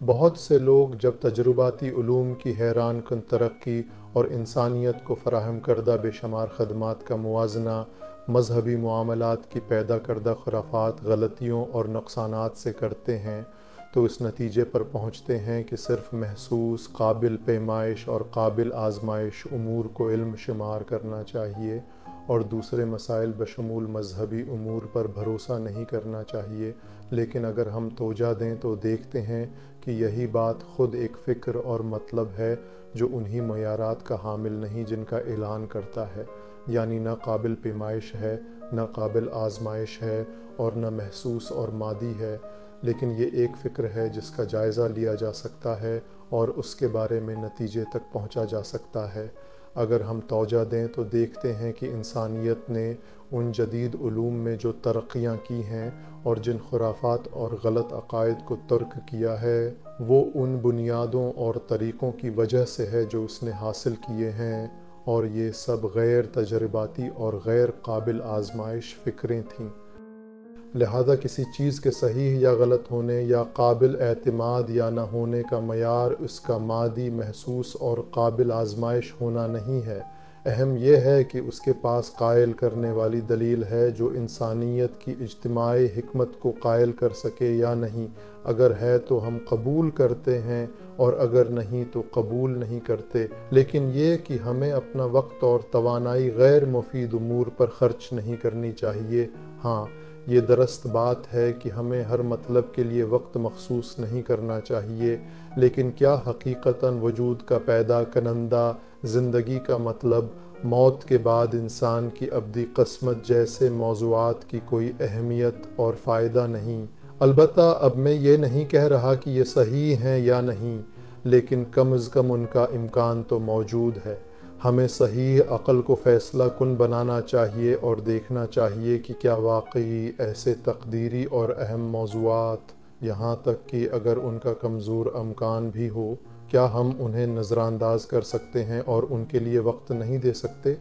بہت سے لوگ جب تجرباتی علوم کی حیران کن ترقی اور انسانیت کو فراہم کردہ بے شمار خدمات کا موازنہ مذہبی معاملات کی پیدا کردہ خرافات، غلطیوں اور نقصانات سے کرتے ہیں تو اس نتیجے پر پہنچتے ہیں کہ صرف محسوس، قابل پیمائش اور قابل آزمائش امور کو علم شمار کرنا چاہیے اور دوسرے مسائل بشمول مذہبی امور پر بھروسہ نہیں کرنا چاہیے۔ لیکن اگر ہم توجہ دیں تو دیکھتے ہیں کہ یہی بات خود ایک فکر اور مطلب ہے جو انہی معیارات کا حامل نہیں جن کا اعلان کرتا ہے، یعنی نہ قابل پیمائش ہے، نہ قابل آزمائش ہے اور نہ محسوس اور مادی ہے، لیکن یہ ایک فکر ہے جس کا جائزہ لیا جا سکتا ہے اور اس کے بارے میں نتیجے تک پہنچا جا سکتا ہے۔ اگر ہم توجہ دیں تو دیکھتے ہیں کہ انسانیت نے ان جدید علوم میں جو ترقیاں کی ہیں اور جن خرافات اور غلط عقائد کو ترک کیا ہے، وہ ان بنیادوں اور طریقوں کی وجہ سے ہے جو اس نے حاصل کیے ہیں، اور یہ سب غیر تجرباتی اور غیر قابل آزمائش فکریں تھیں۔ لہذا کسی چیز کے صحیح یا غلط ہونے یا قابل اعتماد یا نہ ہونے کا معیار اس کا مادی، محسوس اور قابل آزمائش ہونا نہیں ہے، اہم یہ ہے کہ اس کے پاس قائل کرنے والی دلیل ہے جو انسانیت کی اجتماعی حکمت کو قائل کر سکے یا نہیں۔ اگر ہے تو ہم قبول کرتے ہیں اور اگر نہیں تو قبول نہیں کرتے، لیکن یہ کہ ہمیں اپنا وقت اور توانائی غیر مفید امور پر خرچ نہیں کرنی چاہیے۔ ہاں، یہ درست بات ہے کہ ہمیں ہر مطلب کے لیے وقت مخصوص نہیں کرنا چاہیے، لیکن کیا حقیقتاً وجود کا پیدا کنندہ، زندگی کا مطلب، موت کے بعد انسان کی ابدی قسمت جیسے موضوعات کی کوئی اہمیت اور فائدہ نہیں؟ البتہ اب میں یہ نہیں کہہ رہا کہ یہ صحیح ہیں یا نہیں، لیکن کم از کم ان کا امکان تو موجود ہے۔ ہمیں صحیح عقل کو فیصلہ کن بنانا چاہیے اور دیکھنا چاہیے کہ کیا واقعی ایسے تقدیری اور اہم موضوعات، یہاں تک کہ اگر ان کا کمزور امکان بھی ہو، کیا ہم انہیں نظر انداز کر سکتے ہیں اور ان کے لیے وقت نہیں دے سکتے؟